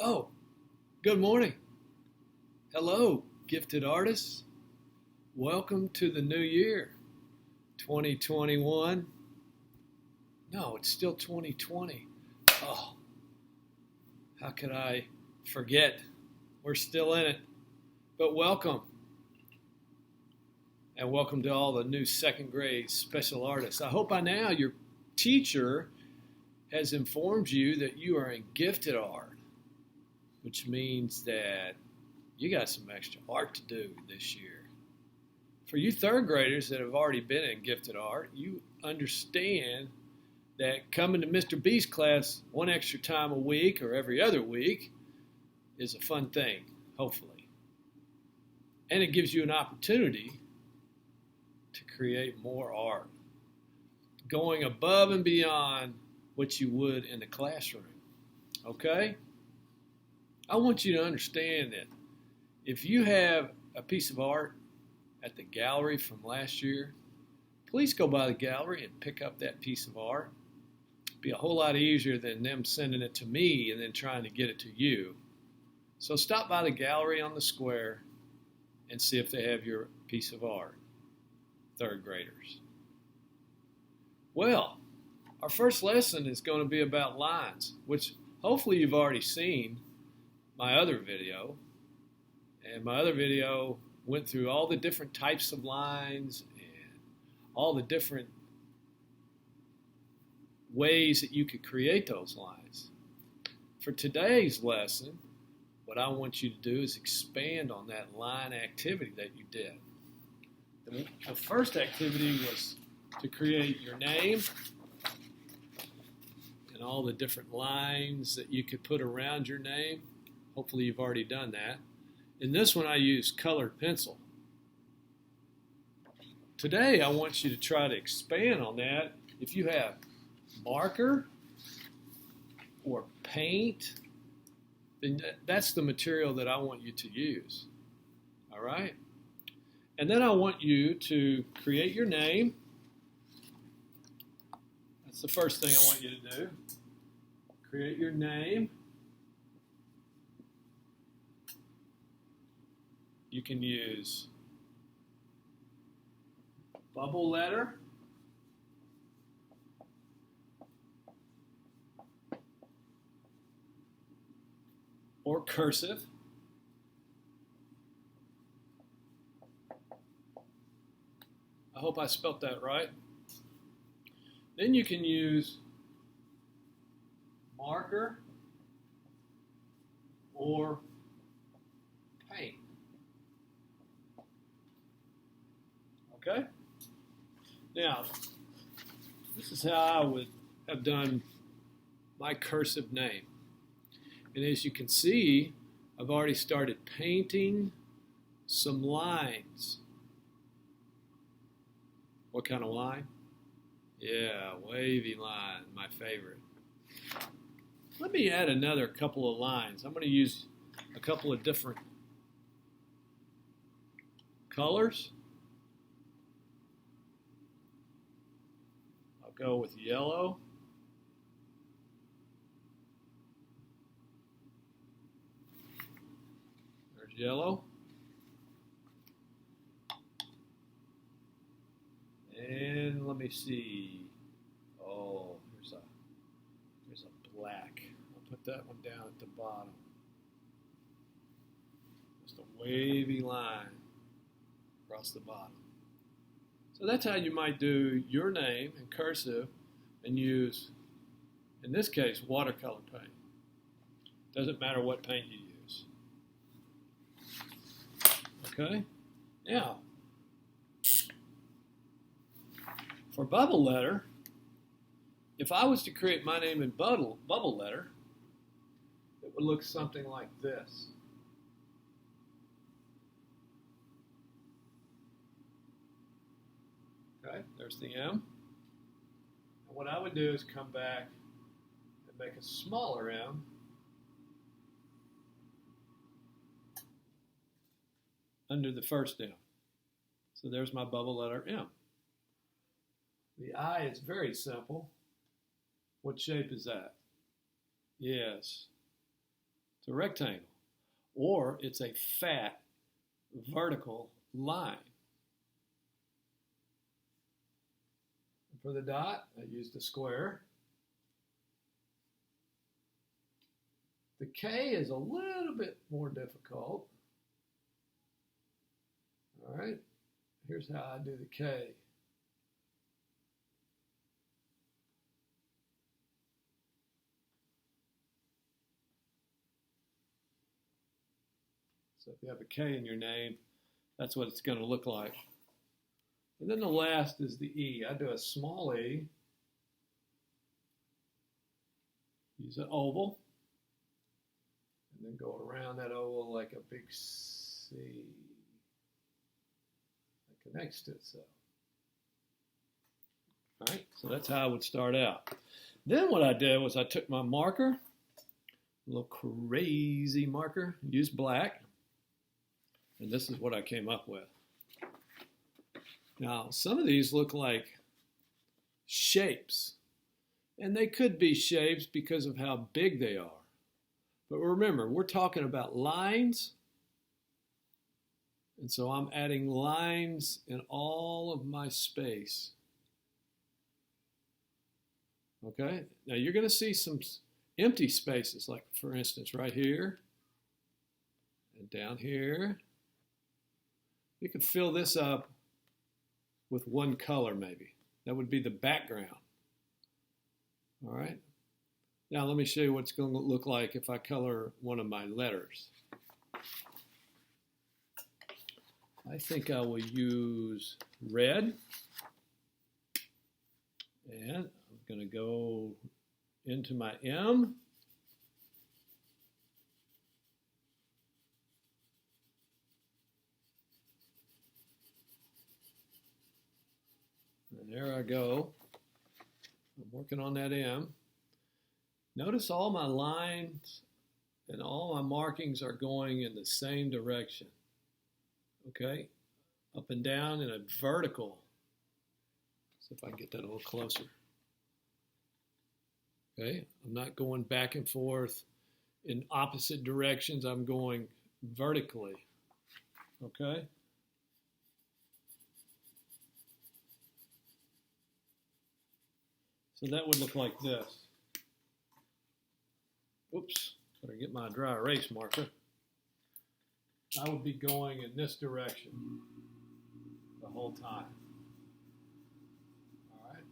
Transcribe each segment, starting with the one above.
Oh, good morning. Hello, gifted artists. Welcome to the new year, 2021. No, it's still 2020. Oh, how could I forget? We're still in it. But welcome. And welcome to all the new second grade special artists. I hope by now your teacher has informed you that you are in gifted art, which means that you got some extra art to do this year. For you third graders that have already been in gifted art, you understand that coming to Mr. B's class one extra time a week or every other week is a fun thing, hopefully. And it gives you an opportunity to create more art, going above and beyond what you would in the classroom. Okay? I want you to understand that if you have a piece of art at the gallery from last year, please go by the gallery and pick up that piece of art. It'd be a whole lot easier than them sending it to me and then trying to get it to you. So stop by the gallery on the square and see if they have your piece of art, third graders. Well, our first lesson is going to be about lines, which hopefully you've already seen my other video. And my other video went through all the different types of lines and all the different ways that you could create those lines. For today's lesson, what I want you to do is expand on that line activity that you did. The first activity was to create your name and all the different lines that you could put around your name. Hopefully you've already done that. In this one I used colored pencil. Today I want you to try to expand on that. If you have marker or paint, then that's the material that I want you to use. All right? And then I want you to create your name. That's the first thing I want you to do. Create your name. You can use bubble letter, or cursive. I hope I spelt that right. Then you can use marker or paint. Okay? Now, this is how I would have done my cursive name. And as you can see, I've already started painting some lines. What kind of line? Yeah, wavy line, my favorite. Let me add another couple of lines. I'm going to use a couple of different colors. I'll go with yellow. There's yellow. And let me see. Oh, there's a black. I'll put that one down at the bottom. Just a wavy line across the bottom. So that's how you might do your name in cursive and use, in this case, watercolor paint. Doesn't matter what paint you use. Okay? Now, for bubble letter, if I was to create my name in bubble letter, it would look something like this. Okay, there's the M. And what I would do is come back and make a smaller M. Under the first M. So there's my bubble letter M. The I is very simple. What shape is that? Yes. It's a rectangle. Or it's a fat vertical line. And for the dot, I used a square. The K is a little bit more difficult. All right, here's how I do the K. So if you have a K in your name, that's what it's going to look like. And then the last is the E. I do a small e. Use an oval. And then go around that oval like a big C that connects to itself. All right, so that's how I would start out. Then what I did was I took my marker, a little crazy marker, used black, and this is what I came up with. Now, some of these look like shapes, and they could be shapes because of how big they are. But remember, we're talking about lines, and so I'm adding lines in all of my space. Okay, now you're going to see some empty spaces, like for instance right here and down here. You could fill this up with one color maybe. That would be the background. All right. Now let me show you what it's going to look like if I color one of my letters. I think I will use red. And I'm going to go into my M. And there I go. I'm working on that M. Notice all my lines and all my markings are going in the same direction. Okay? Up and down in a vertical. See if I can get that a little closer. Okay? I'm not going back and forth in opposite directions. I'm going vertically. Okay? So that would look like this. Oops, better get my dry erase marker. I would be going in this direction the whole time. All right.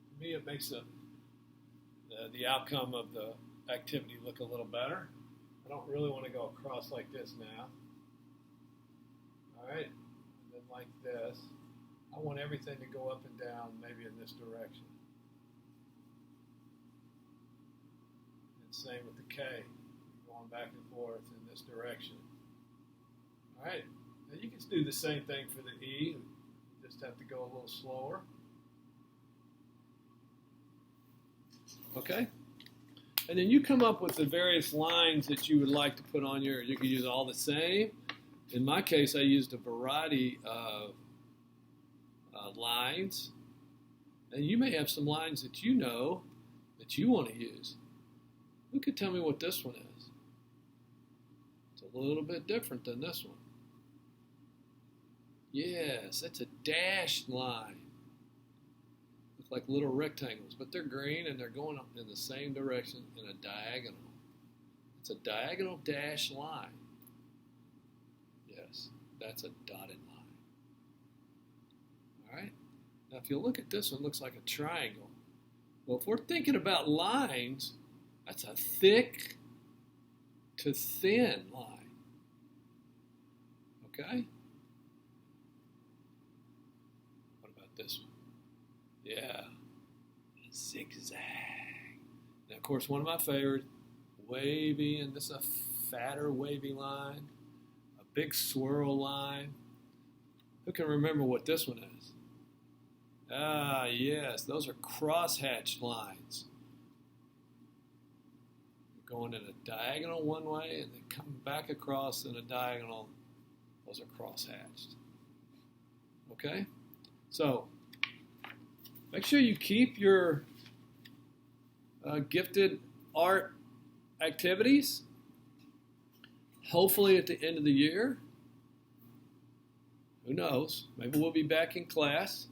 To me, it makes the outcome of the activity look a little better. I don't really want to go across like this now. All right, and then like this. I want everything to go up and down, maybe in this direction. And same with the K, going back and forth in this direction. All right, now you can do the same thing for the E. You just have to go a little slower. Okay, and then you come up with the various lines that you would like to put on your. You can use all the same. In my case, I used a variety of lines, and you may have some lines that you know that you want to use. Who could tell me what this one is? It's a little bit different than this one. Yes, that's a dashed line. Look like little rectangles, but they're green and they're going up in the same direction in a diagonal. It's a diagonal dashed line. Yes, that's a dotted line. All right. Now, if you look at this one, it looks like a triangle. Well, if we're thinking about lines, that's a thick to thin line. Okay? What about this one? Yeah, a zigzag. Now, of course, one of my favorites, wavy, and this is a fatter wavy line, a big swirl line. Who can remember what this one is? Ah, yes, those are crosshatched lines. Going in a diagonal one way and then coming back across in a diagonal. Those are crosshatched. Okay? So, make sure you keep your gifted art activities, hopefully at the end of the year. Who knows? Maybe we'll be back in class.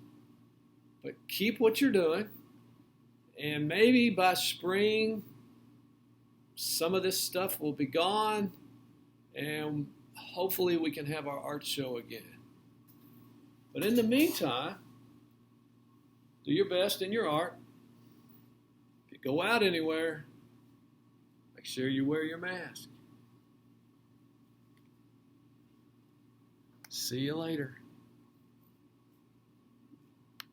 But keep what you're doing. And maybe by spring, some of this stuff will be gone. And hopefully we can have our art show again. But in the meantime, do your best in your art. If you go out anywhere, make sure you wear your mask. See you later.